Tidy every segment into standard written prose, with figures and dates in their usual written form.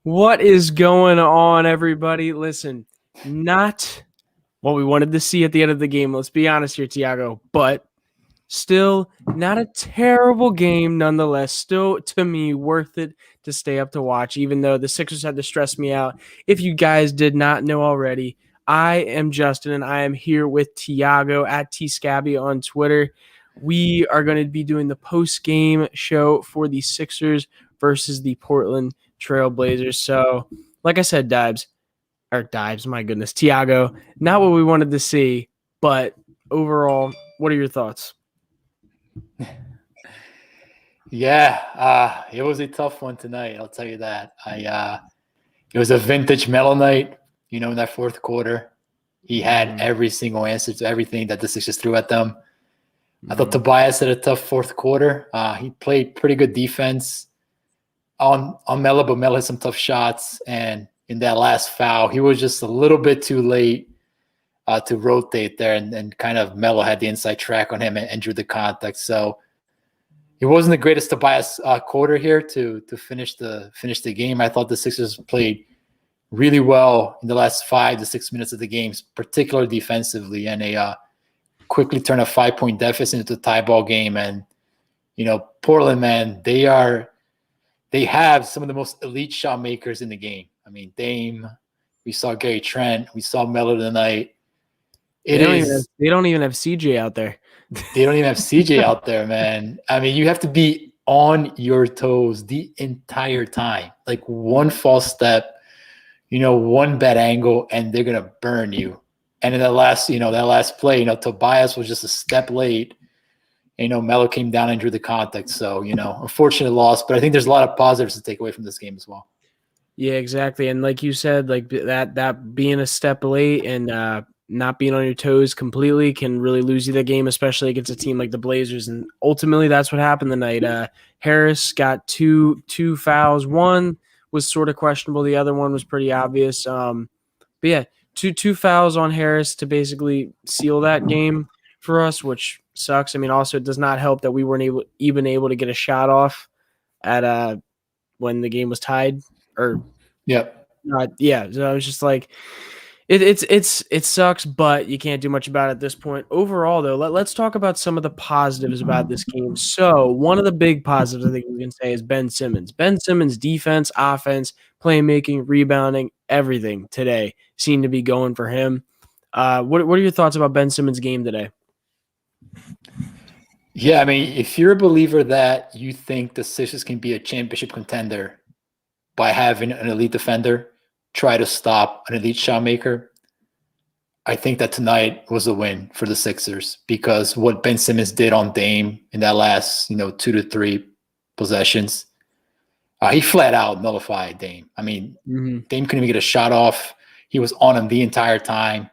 What is going on, everybody? Listen, not what we wanted to see at the end of the game. Let's be honest here, Tiago, but still not a terrible game nonetheless. Still, to me, worth it to stay up to watch, even though the Sixers had to stress me out. If you guys did not know already, I am Justin, and I am here with Tiago at T-Scabby on Twitter. We are going to be doing the post-game show for the Sixers versus the Portland TrailBlazers. So, like I said, Dives, my goodness, Tiago, not what we wanted to see, but overall, what are your thoughts? Yeah, it was a tough one tonight. I'll tell you that. It was a vintage Melo night. In that fourth quarter, he had every single answer to everything that the Sixers threw at them. I thought Tobias had a tough fourth quarter. He played pretty good defense on Melo, but Melo had some tough shots. And in that last foul, he was just a little bit too late to rotate there, and kind of Melo had the inside track on him and drew the contact. So it wasn't the greatest Tobias quarter here to finish the game. I thought the Sixers played really well in the last 5 to 6 minutes of the game, particularly defensively, and they quickly turned a 5-point deficit into a tie ball game. And Portland, man, they have some of the most elite shot makers in the game. I mean, Dame, we saw Gary Trent, we saw Melo tonight. They don't even have CJ out there. They don't even have CJ out there, man. I mean, you have to be on your toes the entire time. Like one false step, one bad angle, and they're gonna burn you. And in that last play, Tobias was just a step late. Melo came down and drew the contact. So, unfortunate loss, but I think there's a lot of positives to take away from this game as well. Yeah, exactly. And like you said, like that being a step late and not being on your toes completely can really lose you the game, especially against a team like the Blazers. And ultimately, that's what happened tonight. Harris got two fouls. One was sort of questionable. The other one was pretty obvious. But yeah, two fouls on Harris to basically seal that game for us, which sucks. I mean, also it does not help that we weren't able to get a shot off at when the game was tied. So I was just like, it sucks, but you can't do much about it at this point. Overall, though, let's talk about some of the positives about this game. So one of the big positives I think we can say is Ben Simmons. Ben Simmons' defense, offense, playmaking, rebounding, everything today seemed to be going for him. What are your thoughts about Ben Simmons' game today? Yeah, I mean, if you're a believer that you think the Sixers can be a championship contender by having an elite defender try to stop an elite shot maker, I think that tonight was a win for the Sixers, because what Ben Simmons did on Dame in that last 2 to 3 possessions, he flat out nullified Dame. I mean, Dame couldn't even get a shot off. He was on him the entire time.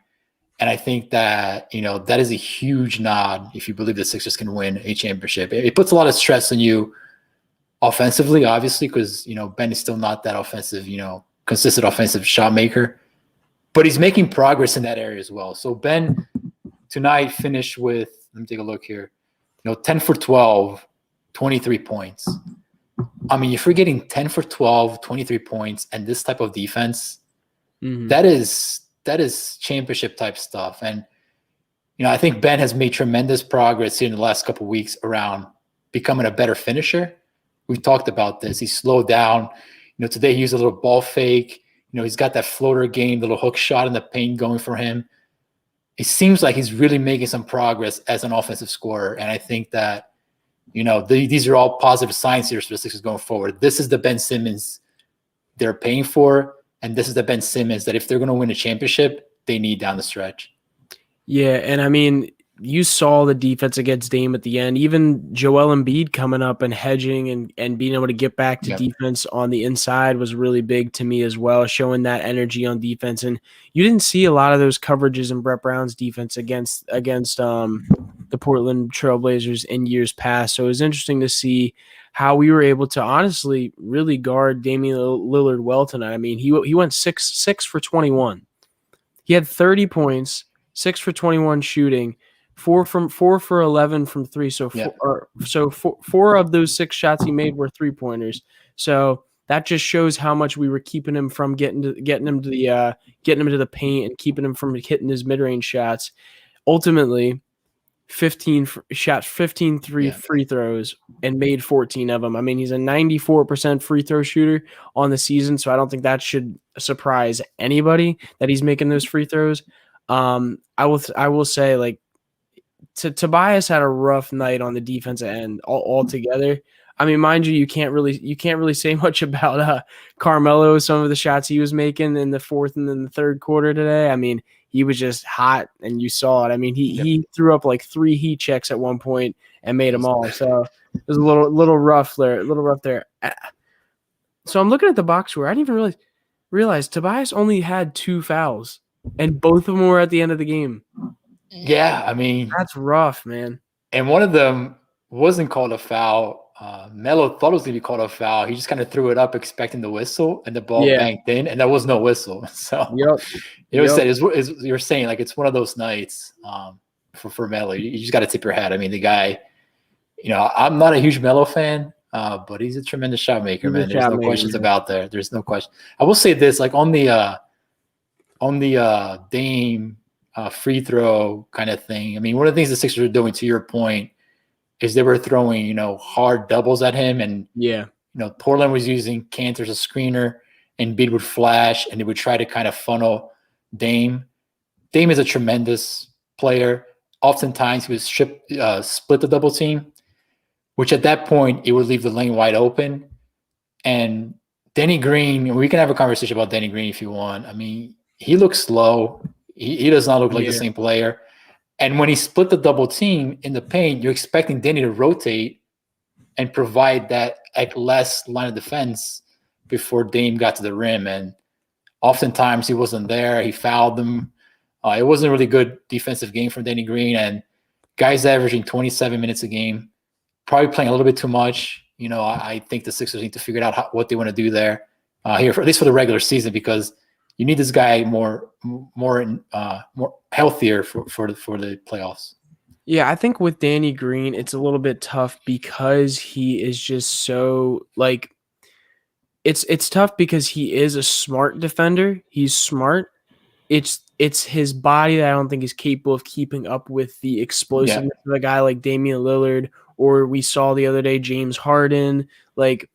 And I think that, that is a huge nod if you believe the Sixers can win a championship. It puts a lot of stress on you offensively, obviously, because, Ben is still not that offensive, consistent offensive shot maker. But he's making progress in that area as well. So Ben tonight finished with, let me take a look here, 10 for 12, 23 points. I mean, if you're getting 10 for 12, 23 points, and this type of defense, that is championship type stuff. And, I think Ben has made tremendous progress here in the last couple of weeks around becoming a better finisher. We've talked about this. He slowed down. Today he used a little ball fake. He's got that floater game, the little hook shot in the paint going for him. It seems like he's really making some progress as an offensive scorer. And I think that, these are all positive signs here for the Sixers going forward. This is the Ben Simmons they're paying for. And this is the Ben Simmons that if they're going to win a championship, they need down the stretch. Yeah, and I mean, you saw the defense against Dame at the end. Even Joel Embiid coming up and hedging and being able to get back to defense on the inside was really big to me as well, showing that energy on defense. And you didn't see a lot of those coverages in Brett Brown's defense against the Portland TrailBlazers in years past. So it was interesting to see how we were able to honestly really guard Damian Lillard well tonight. I mean, he went 6 for 21. He had 30 points, 6 for 21 shooting. 4 for 11 from 3. So four of those 6 shots he made were 3-pointers. So that just shows how much we were keeping him from getting him to the paint and keeping him from hitting his mid-range shots. Ultimately, 15 shots, 15 free throws, and made 14 of them. I mean, he's a 94% free throw shooter on the season, so I don't think that should surprise anybody that he's making those free throws. I will say, like, Tobias had a rough night on the defensive end altogether. I mean, mind you, you can't really say much about Carmelo. Some of the shots he was making in the fourth and then the third quarter today. I mean, he was just hot, and you saw it. I mean, he threw up like 3 heat checks at one point and made them all. So it was a little rough there. So I'm looking at the box score. I didn't even realize Tobias only had 2 fouls, and both of them were at the end of the game. Yeah, I mean, that's rough, man. And one of them wasn't called a foul. Melo thought it was going to be called a foul. He just kind of threw it up expecting the whistle, and the ball banked in, and there was no whistle. So you're saying, like, it's one of those nights for Melo. You just got to tip your hat. I mean, the guy, I'm not a huge Melo fan, but he's a tremendous shot maker, man. There's no questions about that. There's no question. I will say this, like, on the Dame free throw kind of thing. I mean, one of the things the Sixers are doing, to your point, is they were throwing, hard doubles at him. And, Portland was using Kanter as a screener, and Embiid would flash, and they would try to kind of funnel Dame. Dame is a tremendous player. Oftentimes he would split the double team, which at that point, it would leave the lane wide open. And Danny Green, we can have a conversation about Danny Green if you want. I mean, he looks slow. He does not look like the same player. And when he split the double team in the paint, you're expecting Danny to rotate and provide that, like, less line of defense before Dame got to the rim. And oftentimes he wasn't there. He fouled them. It wasn't a really good defensive game from Danny Green. And guys averaging 27 minutes a game, probably playing a little bit too much. I think the Sixers need to figure out what they want to do there here, at least for the regular season, because you need this guy more healthier for the playoffs. Yeah, I think with Danny Green, it's a little bit tough because he is just so, like, it's tough because he is a smart defender. He's smart. It's his body that I don't think is capable of keeping up with the explosiveness of a guy like Damian Lillard, or we saw the other day James Harden. Like,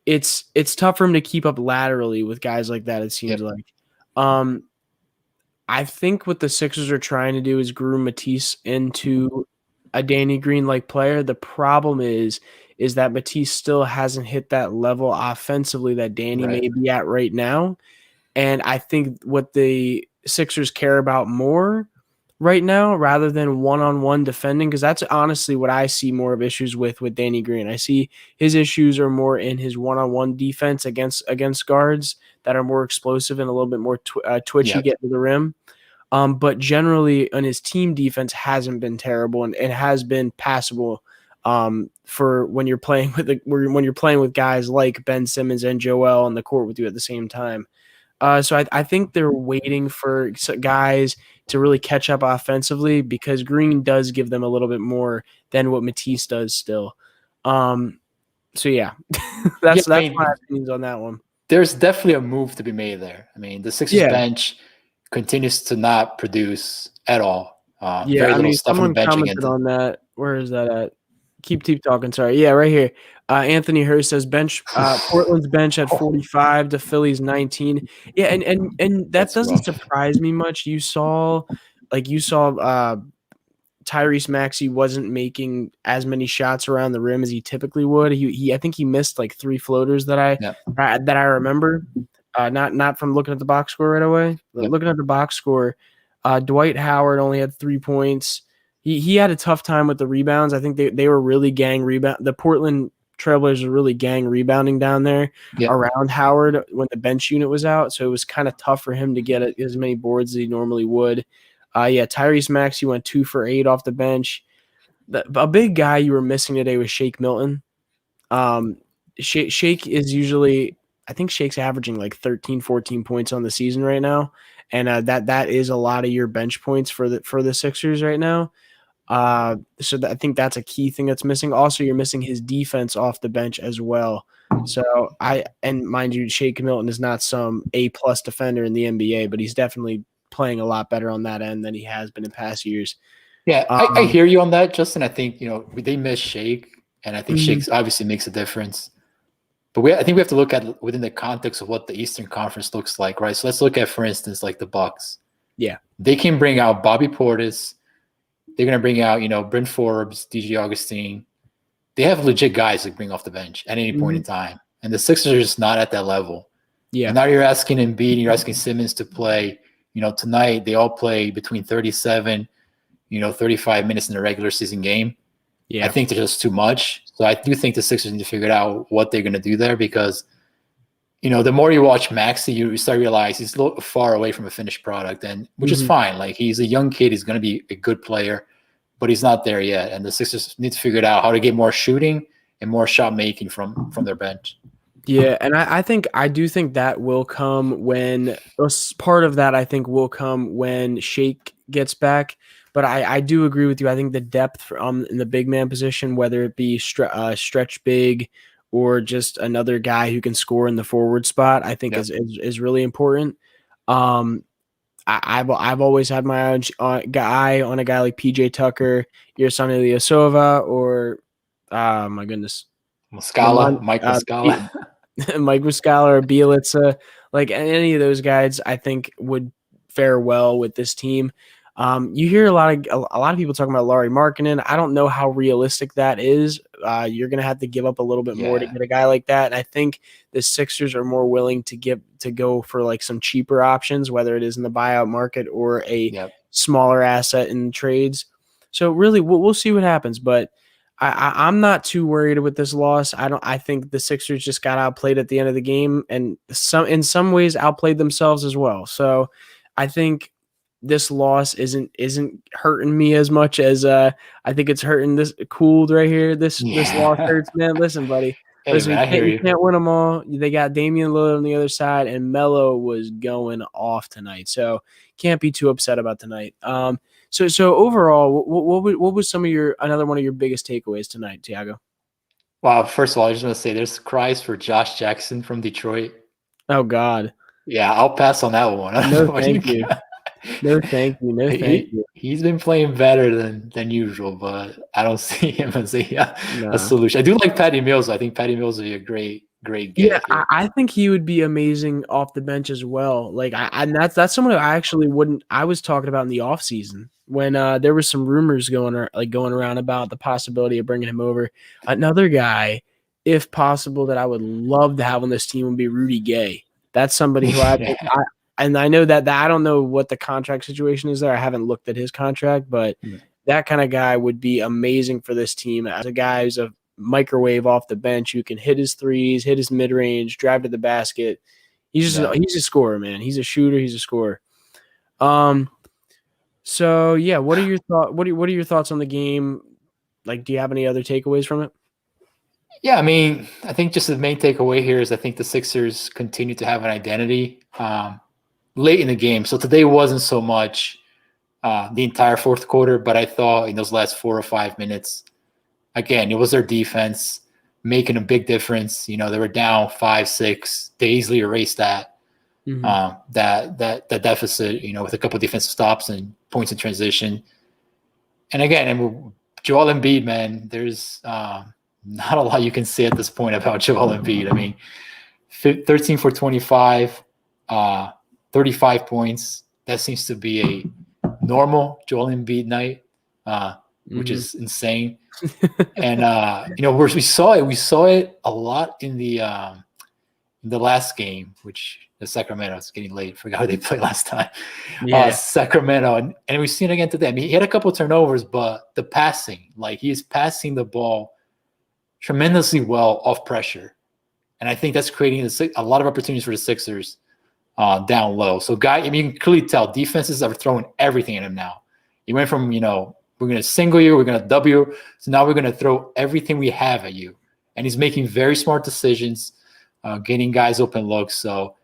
it's tough for him to keep up laterally with guys like that, it seems like. I think what the Sixers are trying to do is groom Matisse into a Danny Green-like player. The problem is that Matisse still hasn't hit that level offensively that Danny may be at right now. And I think what the Sixers care about more right now, rather than one-on-one defending, because that's honestly what I see more of issues with Danny Green. I see his issues are more in his one-on-one defense against guards that are more explosive and a little bit more twitchy getting to the rim. But generally, on his team defense hasn't been terrible and has been passable for when you're playing with guys like Ben Simmons and Joel on the court with you at the same time. So I think they're waiting for guys to really catch up offensively, because Green does give them a little bit more than what Matisse does still. So yeah, that's my opinions on that one. There's definitely a move to be made there. I mean, the Sixers bench continues to not produce at all. Very little stuff on the bench commented on that. Where is that at? Keep talking. Sorry. Yeah, right here. Anthony Hurst says Portland's bench at 45 to Philly's 19. Yeah, and that doesn't surprise me much. You saw Tyrese Maxey wasn't making as many shots around the rim as he typically would. I think he missed like 3 floaters that I remember. Not from looking at the box score right away. Looking at the box score, Dwight Howard only had 3 points. He had a tough time with the rebounds. I think they were really gang rebound. The Portland TrailBlazers were really gang rebounding down there around Howard when the bench unit was out. So it was kind of tough for him to get as many boards as he normally would. Tyrese Maxey went 2 for 8 off the bench. A big guy you were missing today was Shake Milton. Shake is usually, I think Shake's averaging like 13, 14 points on the season right now. And that is a lot of your bench points for the Sixers right now. I think that's a key thing that's missing. Also, you're missing his defense off the bench as well. So and mind you, Shake Milton is not some A+ defender in the NBA, but he's definitely playing a lot better on that end than he has been in past years. Yeah, I hear you on that, Justin. I think, they miss Shake, and I think Mhm. Shake obviously makes a difference. But I think we have to look at within the context of what the Eastern Conference looks like, right? So let's look at, for instance, like the Bucks. Yeah. They can bring out Bobby Portis. They're going to bring out, Bryn Forbes, DJ Augustine. They have legit guys to bring off the bench at any point in Mhm. time. And the Sixers are just not at that level. Yeah. And now you're asking Embiid and you're asking Simmons to play. Tonight they all play between 37, 35 minutes in a regular season game. I Yeah. think they're just too much. So I do think the Sixers need to figure out what they're going to do there, because, the more you watch Maxey, you start to realize he's a little far away from a finished product, and which is Mhm. fine. Like, he's a young kid. He's going to be a good player, but he's not there yet. And the Sixers need to figure out how to get more shooting and more shot making from their bench. Yeah, and I do think that will come when part of that I think will come when Shake gets back. But I do agree with you. I think the depth in the big man position, whether it be stretch big or just another guy who can score in the forward spot, I think Yep. is really important. I've always had my eye on a guy like PJ Tucker, Yerson Ilyasova, or my goodness, Muscala, Mike Muscala. Mike Muscala or Bielitsa, like any of those guys, I think would fare well with this team. You hear a lot of people talking about Lauri Markkanen. I don't know how realistic that is. You're going to have to give up a little bit more to Yeah. get a guy like that. And I think the Sixers are more willing to go for like some cheaper options, whether it is in the buyout market or a Yep. smaller asset in trades. So really, we'll see what happens, but. I'm not too worried with this loss. I think the Sixers just got outplayed at the end of the game, and in some ways outplayed themselves as well. So I think this loss isn't hurting me as much as I think it's hurting this Cooled right here. This loss Yeah. hurts, man. Listen, buddy. Hey, Listen, man, I hear you you. can't win them all. They got Damian Lillard on the other side, and Melo was going off tonight. So can't be too upset about tonight. So overall, what was some of another one of your biggest takeaways tonight, Tiago? Wow. First of all, I just want to say there's cries for Josh Jackson from Detroit. Oh God, Yeah, I'll pass on that one. I don't no, know what thank you, no, thank you, no, thank you. he's been playing better than usual, but I don't see him as a Nah. solution. I do like Patty Mills. I think Patty Mills would be a great Yeah, get here. I think he would be amazing off the bench as well. Like and that's someone I actually wouldn't. I was talking about in the off season when there was some rumors going around about the possibility of bringing him over. Another guy, if possible, that I would love to have on this team would be Rudy Gay. That's somebody who Yeah. and I know that I don't know what the contract situation is there. I haven't looked at his contract, but that kind of guy would be amazing for this team as a guy who's a microwave off the bench who can hit his threes, hit his mid range, drive to the basket. He's a scorer, man. He's a shooter. He's a scorer. So yeah, what are your thoughts? What are your thoughts on the game? Like, do you have any other takeaways from it? Yeah, I mean, I think just the main takeaway here is I think the Sixers continue to have an identity late in the game. So today wasn't so much the entire fourth quarter, but I thought in those last 4 or 5 minutes, again, it was their defense making a big difference. They were down 5-6. They easily erased that that deficit. With a couple of defensive stops and points in transition. And again, Joel Embiid, man, there's not a lot you can say at this point about Joel Embiid. I mean, 13 for 25, 35 points. That seems to be a normal Joel Embiid night, which is insane. And we saw it a lot in the last game, which the Sacramento. It's getting late. Forgot how they played last time. Yeah. Sacramento, and we've seen it again today. I mean, he had a couple of turnovers, but the passing, like he's passing the ball tremendously well off pressure, and I think that's creating a lot of opportunities for the Sixers down low. So, you can clearly tell defenses are throwing everything at him now. He went from we're going to single you, we're going to W, so now we're going to throw everything we have at you, and he's making very smart decisions, getting guys open looks. So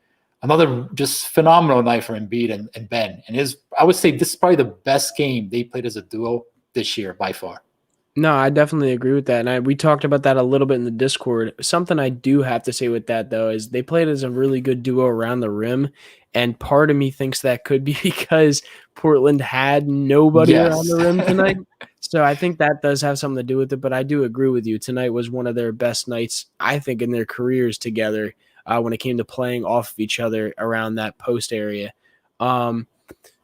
another just phenomenal night for Embiid and Ben. And I would say this is probably the best game they played as a duo this year by far. No, I definitely agree with that. And we talked about that a little bit in the Discord. Something I do have to say with that, though, is they played as a really good duo around the rim. And part of me thinks that could be because Portland had nobody around Yes. the rim tonight. So I think that does have something to do with it. But I do agree with you. Tonight was one of their best nights, I think, in their careers together when it came to playing off of each other around that post area.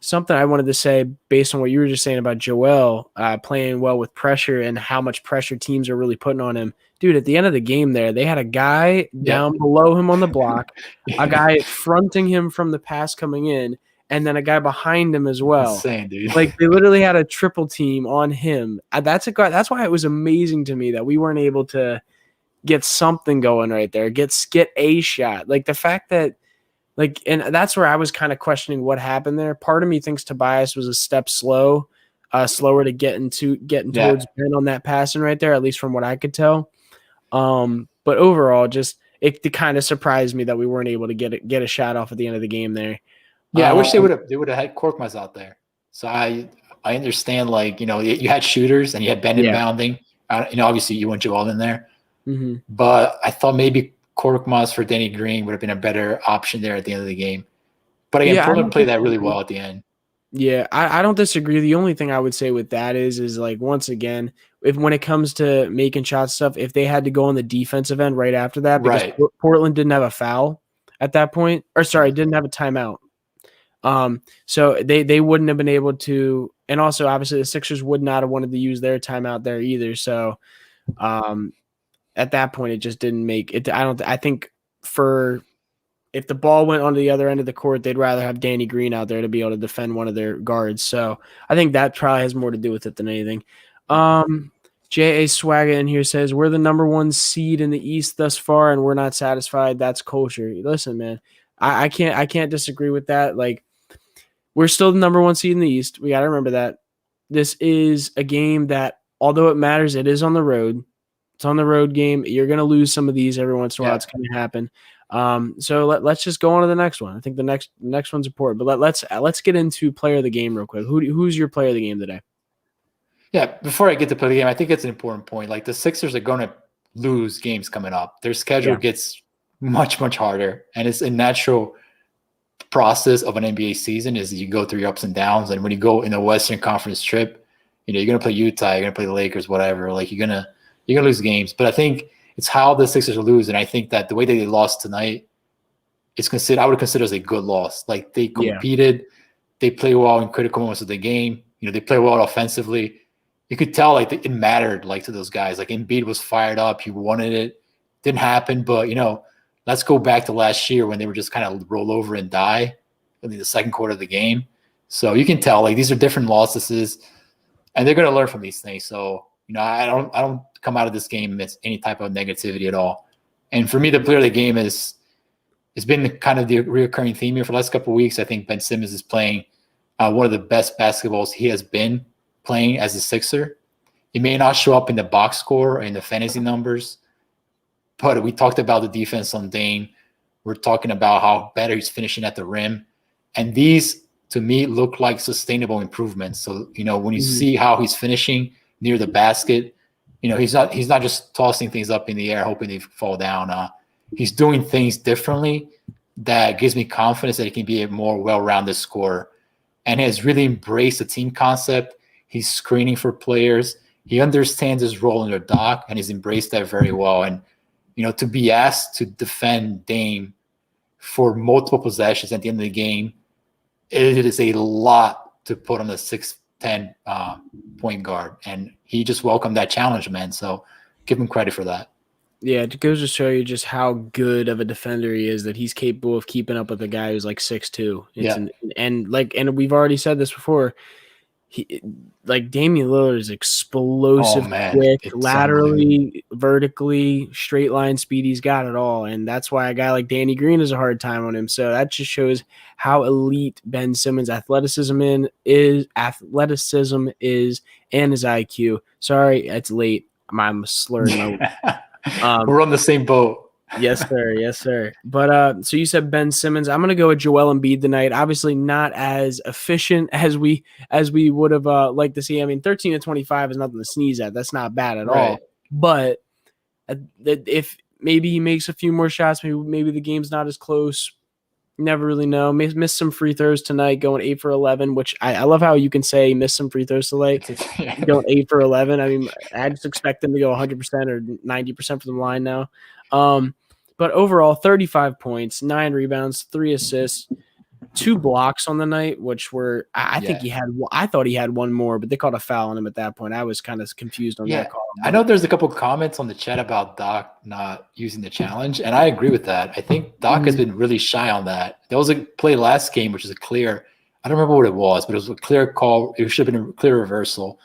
Something I wanted to say based on what you were just saying about Joel playing well with pressure and how much pressure teams are really putting on him. Dude, at the end of the game there, they had a guy Yep. down below him on the block, a guy fronting him from the pass coming in, and then a guy behind him as well. Insane, dude. Like they literally had a triple team on him. That's a guy. That's why it was amazing to me that we weren't able to get something going right there. Get a shot. Like the fact that and that's where I was kind of questioning what happened there. Part of me thinks Tobias was a step slower to getting towards Ben on that passing right there, at least from what I could tell. But overall, just it kind of surprised me that we weren't able to get a shot off at the end of the game there. Yeah, I wish they would have had Korkmaz out there. So I understand, like, you had shooters and you had Ben inbounding. Obviously you want Joel in there. Mm-hmm. But I thought maybe Korkmaz for Danny Green would have been a better option there at the end of the game. But again, Portland played that really well at the end. Yeah, I don't disagree. The only thing I would say with that is like, once again, when it comes to making shot stuff, if they had to go on the defensive end right after that, because Portland didn't have a foul at that point, or sorry, didn't have a timeout. So they wouldn't have been able to, and also obviously the Sixers would not have wanted to use their timeout there either. So, at that point, it just didn't make it. I think if the ball went onto the other end of the court, they'd rather have Danny Green out there to be able to defend one of their guards. So I think that probably has more to do with it than anything. J.A. Swagga in here says, we're the number 1 seed in the East thus far, and we're not satisfied. That's culture. Listen, man, I can't disagree with that. Like, we're still the number 1 seed in the East. We got to remember that. This is a game that, although it matters, it is on the road. It's on the road game. You're going to lose some of these every once in a while. It's going to happen. So let's just go on to the next one. I think the next one's important. But let's get into player of the game real quick. Who's your player of the game today? Yeah, before I get to play the game, I think it's an important point. Like, the Sixers are going to lose games coming up. Their schedule gets much, much harder, and it's a natural process of an NBA season is you go through your ups and downs. And when you go in a Western Conference trip, you're going to play Utah, you're going to play the Lakers, whatever. Like, you're gonna lose games. But I think it's how the Sixers lose, and I think that the way that they lost tonight is I would consider as a good loss. Like, they competed, they play well in critical moments of the game. They play well offensively. You could tell, like, it mattered, like, to those guys. Like, Embiid was fired up, he wanted it, didn't happen. But let's go back to last year when they were just kind of roll over and die in the second quarter of the game. So you can tell, like, these are different losses, and they're going to learn from these things. So I don't come out of this game with any type of negativity at all. And for me, the player of the game it's been kind of the reoccurring theme here for the last couple of weeks. I think Ben Simmons is playing one of the best basketballs he has been playing as a Sixer. It may not show up in the box score or in the fantasy numbers, but we talked about the defense on Dame. We're talking about how better he's finishing at the rim. And these, to me, look like sustainable improvements. So, when you see how he's finishing near the basket, he's not just tossing things up in the air hoping they fall down. He's doing things differently that gives me confidence that he can be a more well-rounded scorer, and has really embraced the team concept. He's screening for players. He understands his role in the dock, and he's embraced that very well. And to be asked to defend Dame for multiple possessions at the end of the game, it is a lot to put on the 6'10" point guard, and he just welcomed that challenge, man. So give him credit for that. Yeah, it goes to show you just how good of a defender he is, that he's capable of keeping up with a guy who's like 6'2". And we've already said this before. Damian Lillard is explosive, quick, laterally, vertically, straight line speed. He's got it all, and that's why a guy like Danny Green has a hard time on him. So that just shows how elite Ben Simmons' athleticism is, and his IQ. Sorry, it's late. I'm slurring my. We're on the same boat. Yes, sir. Yes, sir. But so you said Ben Simmons. I'm gonna go with Joel Embiid tonight. Obviously, not as efficient as we would have liked to see. I mean, 13 to 25 is nothing to sneeze at. That's not bad at Right. all. But if maybe he makes a few more shots, maybe the game's not as close. Never really know. Missed some free throws tonight, going 8 for 11. Which I love how you can say miss some free throws tonight, going 8 for 11. I mean, I just expect them to go 100% or 90% from the line now. But overall, 35 points, 9 rebounds, 3 assists, 2 blocks on the night, which were I think he had. I thought he had one more, but they called a foul on him at that point. I was kind of confused on that call. I know there's a couple comments on the chat about Doc not using the challenge, and I agree with that. I think Doc has been really shy on that. There was a play last game, which is a clear. I don't remember what it was, but it was a clear call. It should have been a clear reversal.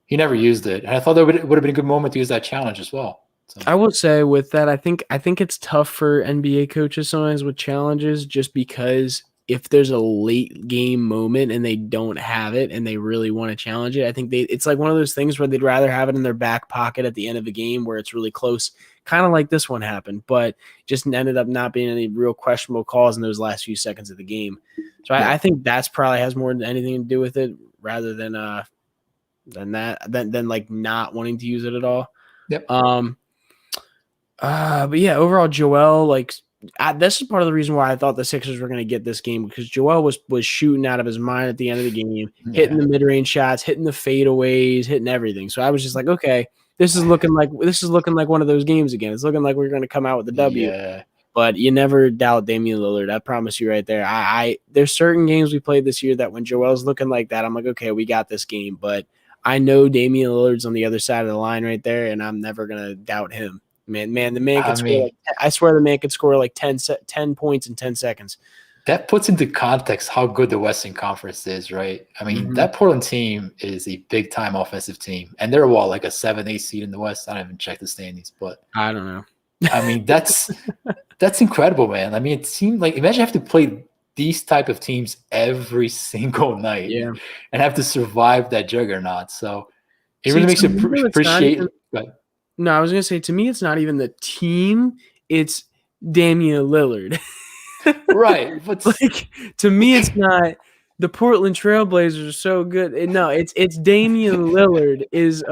He never used it, and I thought that would have been a good moment to use that challenge as well. So. I would say with that, I think it's tough for NBA coaches sometimes with challenges, just because if there's a late game moment and they don't have it and they really want to challenge it, I think it's like one of those things where they'd rather have it in their back pocket at the end of a game where it's really close, kind of like this one happened, but just ended up not being any real questionable calls in those last few seconds of the game. So I think that's probably has more than anything to do with it, rather than like not wanting to use it at all. Yep. But yeah, overall, Joel, this is part of the reason why I thought the Sixers were going to get this game, because Joel was shooting out of his mind at the end of the game, hitting the mid-range shots, hitting the fadeaways, hitting everything. So I was just like, okay, this is looking like one of those games again. It's looking like we're going to come out with the W. Yeah. But you never doubt Damian Lillard. I promise you right there. There's certain games we played this year that when Joel's looking like that, I'm like, okay, we got this game. But I know Damian Lillard's on the other side of the line right there, and I'm never going to doubt him. Man, the man could score. I swear the man could score like 10 points in 10 seconds. That puts into context how good the Western Conference is, right? I mean, that Portland team is a big-time offensive team. And they're, like a 7-8 seed in the West? I don't even check the standings, but I don't know. I mean, that's incredible, man. I mean, it seemed like – imagine having to play these type of teams every single night and have to survive that juggernaut. So it really makes you appreciate – No, I was going to say, to me, it's not even the team. It's Damian Lillard. Right. But to me, it's not the Portland TrailBlazers are so good. No, it's Damian Lillard is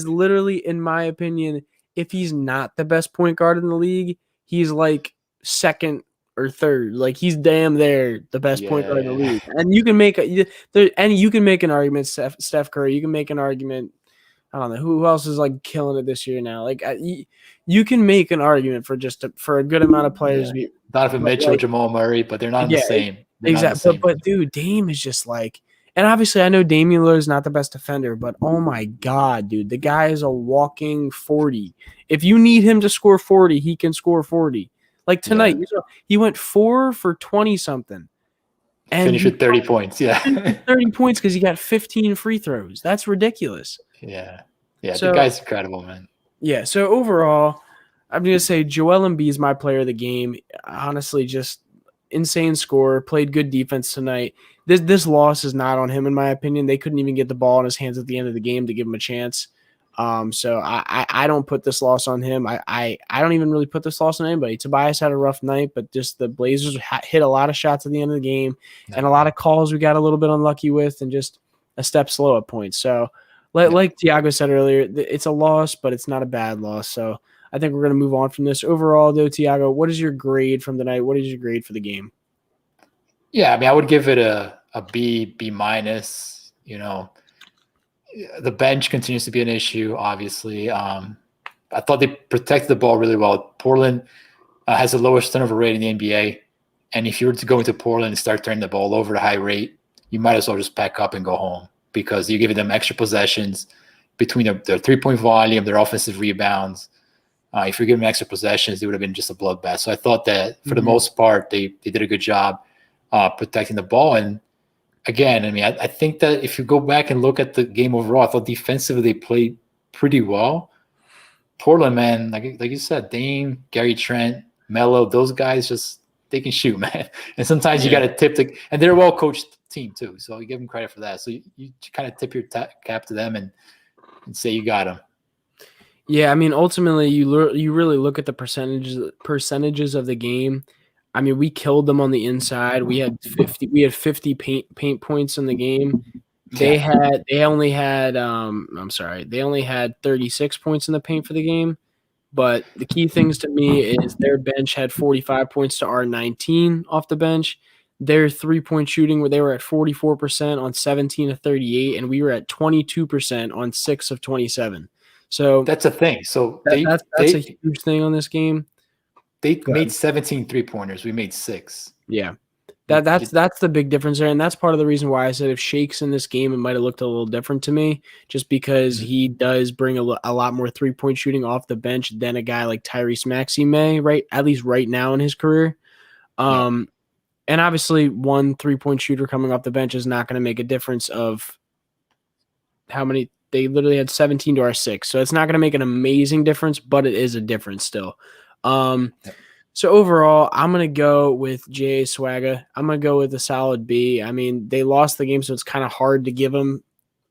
literally, in my opinion, if he's not the best point guard in the league, he's like second or third. Like, he's damn there the best point guard in the league. And you can make an argument, Steph Curry. You can make an argument. I don't know who else is like killing it this year now. Like you can make an argument for a good amount of players. Yeah. Donovan Mitchell, Jamal Murray, but they're not the same. Exactly. But dude, Dame is just like, and obviously I know Damian Lillard is not the best defender, but oh my God, dude, the guy is a walking 40. If you need him to score 40, he can score 40. Like tonight, he went 4 for 20 something. And finished with 30 points. Yeah. 30 points because he got 15 free throws. That's ridiculous. Yeah. Yeah. So, the guy's incredible, man. Yeah. So overall, I'm going to say Joel Embiid is my player of the game. Honestly, just insane score, played good defense tonight. This loss is not on him, in my opinion. They couldn't even get the ball in his hands at the end of the game to give him a chance. So I don't put this loss on him. I don't even really put this loss on anybody. Tobias had a rough night, but just the Blazers hit a lot of shots at the end of the game and a lot of calls we got a little bit unlucky with and just a step slow at points. So like Tiago said earlier, it's a loss, but it's not a bad loss. So I think we're going to move on from this. Overall, though, Tiago, what is your grade from the night? What is your grade for the game? Yeah, I mean, I would give it a B minus. You know, the bench continues to be an issue, obviously. I thought they protected the ball really well. Portland has the lowest turnover rate in the NBA. And if you were to go into Portland and start turning the ball over at a high rate, you might as well just pack up and go home because you're giving them extra possessions between their three-point volume, their offensive rebounds. If you're giving them extra possessions, it would have been just a bloodbath. So I thought that for the most part, they did a good job protecting the ball. And again, I mean, I think that if you go back and look at the game overall, I thought defensively they played pretty well. Portland, man, like you said, Dame, Gary Trent, Melo, those guys they can shoot, man. And sometimes you got to tip and they're a well-coached team too. So you give them credit for that. So you kind of tip your cap to them and say you got them. Yeah, I mean, ultimately, you really look at the percentages of the game. I mean, we killed them on the inside. We had 50 paint points in the game. Yeah, They only had 36 points in the paint for the game. But the key things to me is their bench had 45 points to our 19 off the bench. Their 3-point shooting, where they were at 44% on 17 of 38, and we were at 22% on 6 of 27. So that's a thing. So that's a huge thing on this game. they Go made ahead. 17 3-pointers. We made 6. Yeah. You, That's the big difference there, and that's part of the reason why I said if Shake's in this game, it might have looked a little different to me, just because he does bring a lot more 3-point shooting off the bench than a guy like Tyrese Maxey may, right? At least right now in his career. yeah, And obviously, one 3-point shooter coming off the bench is not going to make a difference of how many. They literally had 17 to our 6, so it's not going to make an amazing difference, but it is a difference still. Um, yeah. So overall, I'm going to go with J.A. Swagga. I'm going to go with a solid B. I mean, they lost the game, so it's kind of hard to give them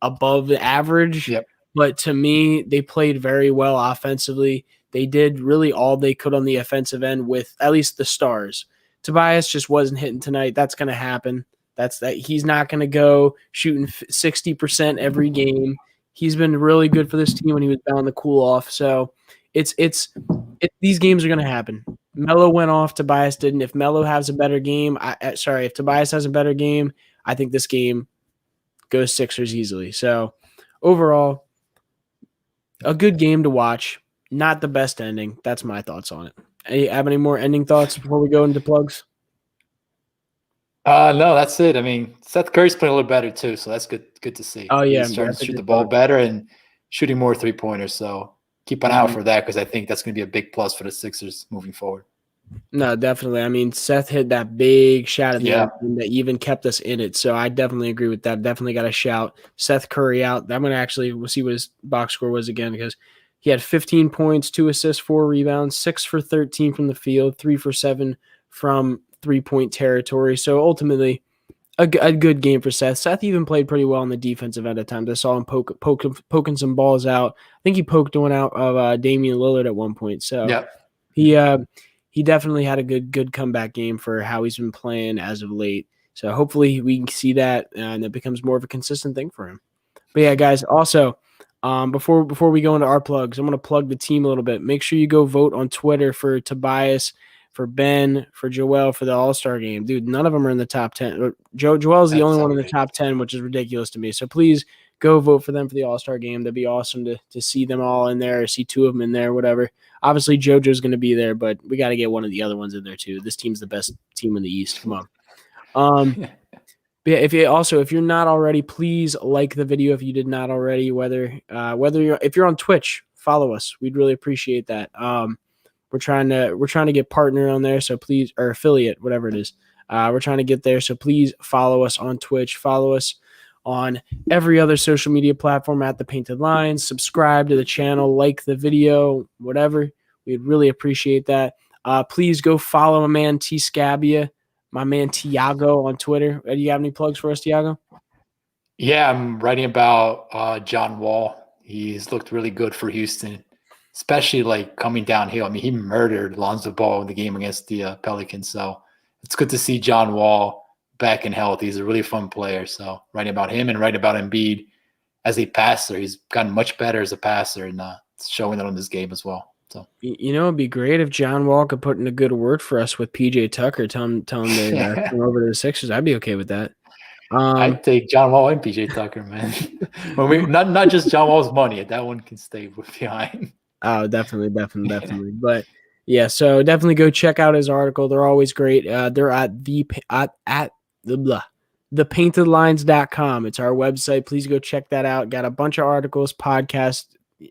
above the average. Yep. But to me, they played very well offensively. They did really all they could on the offensive end with at least the stars. Tobias just wasn't hitting tonight. That's going to happen. That's that. He's not going to go shooting 60% every game. He's been really good for this team when he was down the cool off. So these games are going to happen. Melo went off. Tobias didn't. If Melo has a better game, if Tobias has a better game, I think this game goes Sixers easily. So overall, a good game to watch. Not the best ending. That's my thoughts on it. Have any more ending thoughts before we go into plugs? No, that's it. I mean, Seth Curry's playing a little better too, so that's good to see. Oh yeah, He's starting that's to a shoot the good ball thought. better and shooting more 3-pointers. So keep an eye out Mhm. for that because I think that's going to be a big plus for the Sixers moving forward. No, definitely. I mean, Seth hit that big shot at the Yeah, end that even kept us in it. So I definitely agree with that. Definitely got a shout. Seth Curry out. I'm going to actually we'll see what his box score was again because he had 15 points, 2 assists, 4 rebounds, 6 for 13 from the field, 3 for 7 from 3-point territory. So ultimately, a good game for Seth. Seth even played pretty well on the defensive end at times. I saw him poking some balls out. I think he poked one out of Damian Lillard at one point. So yeah. he he definitely had a good comeback game for how he's been playing as of late. So hopefully we can see that and it becomes more of a consistent thing for him. But yeah, guys, also before we go into our plugs, I'm going to plug the team a little bit. Make sure you go vote on Twitter for Tobias, for Ben, for Joel for the All-Star game. Dude, none of them are in the top 10. Joel's the That's only one in the outrageous. top 10, which is ridiculous to me. So please go vote for them for the All-Star game. That'd be awesome to see them all in there, or see 2 of them in there, whatever. Obviously, JoJo's going to be there, but we got to get one of the other ones in there too. This team's the best team in the East. Come on. But yeah, if you're not already, please like the video if you did not already. If you're on Twitch, follow us. We'd really appreciate that. We're trying to get partner on there, so please, or affiliate, whatever it is. We're trying to get there, so please follow us on Twitch. Follow us on every other social media platform at The Painted Lines. Subscribe to the channel, like the video, whatever. We'd really appreciate that. Please go follow my man T Scabia, my man Tiago on Twitter. Do you have any plugs for us, Tiago? Yeah, I'm writing about John Wall. He's looked really good for Houston, especially like coming downhill. I mean, he murdered Lonzo Ball in the game against the Pelicans. So it's good to see John Wall back in health. He's a really fun player. So writing about him and writing about Embiid as a passer. He's gotten much better as a passer and showing that on this game as well. So It'd be great if John Wall could put in a good word for us with PJ Tucker. Tell him to come over to the Sixers. I'd be okay with that. I'd take John Wall and PJ Tucker, man. Well, not just John Wall's money. That one can stay behind. Oh, definitely. But yeah, so definitely go check out his article. They're always great. They're at thepaintedlines.com. It's our website. Please go check that out. Got a bunch of articles, podcasts.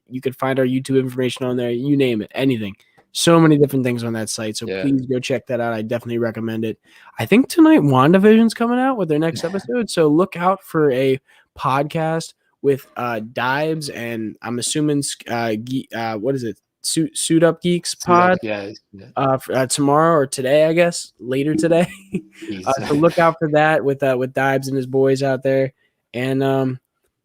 You can find our YouTube information on there. You name it, anything. So many different things on that site. So please go check that out. I definitely recommend it. I think tonight WandaVision's coming out with their next episode. So look out for a podcast with Dibes and I'm assuming what is it? Suit Up Geeks pod Yeah. tomorrow or today, I guess, later today. So look out for that with Dibes and his boys out there. And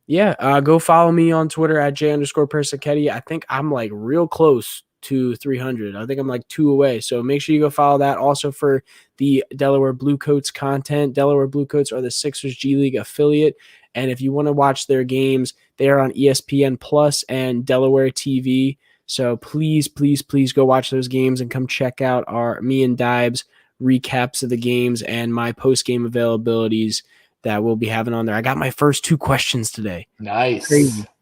Yeah, go follow me on Twitter at j_persichetti. I think I'm like real close to 300. I think I'm like 2 away. So make sure you go follow that. Also for the Delaware Blue Coats content, Delaware Blue Coats are the Sixers G League affiliate. And if you want to watch their games, they are on ESPN Plus and Delaware TV. So please, please, please go watch those games and come check out me and Dibes recaps of the games and my post-game availabilities that we'll be having on there. I got my first 2 questions today. Nice.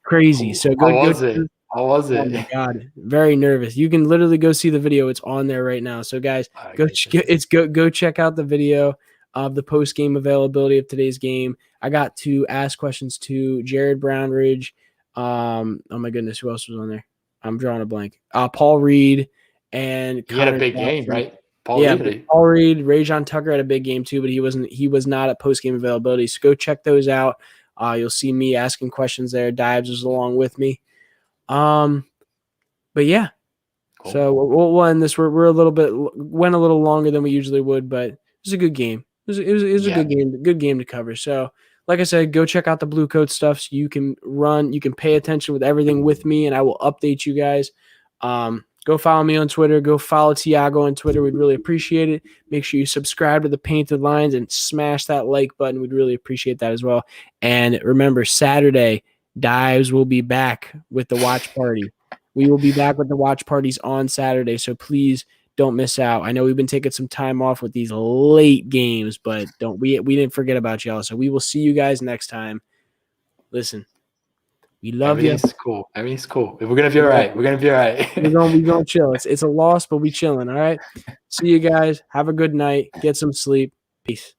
Crazy. So How go. was it? How was Oh it? my god, very nervous. You can literally go see the video. It's on there right now. So guys, go check out the video of the post game availability of today's game. I got to ask questions to Jared Brownridge. Oh my goodness, who else was on there? I'm drawing a blank. Paul Reed and He had a Connor big Jackson. game, right? Yeah, Paul Reed, Rajon Tucker had a big game too, but he was not at post game availability. So go check those out. You'll see me asking questions there. Dibes was along with me. But yeah, Cool. So we'll end this. We're a little bit went a little longer than we usually would, but it was a good game. It was a good game to cover. So like I said, go check out the Blue Coat stuff so you can pay attention with everything with me, and I will update you guys. Go follow me on Twitter. Go follow Tiago on Twitter. We'd really appreciate it. Make sure you subscribe to the Painted Lines and smash that like button. We'd really appreciate that as well. And remember, Saturday, Dives will be back with the watch party. We will be back with the watch parties on Saturday, so please don't miss out. I know we've been taking some time off with these late games, but we didn't forget about y'all. So we will see you guys next time. Listen, we love you. Everything's cool. We're gonna be all right. We're gonna be all right. We're gonna chill. It's a loss, but we chilling. All right. See you guys. Have a good night. Get some sleep. Peace.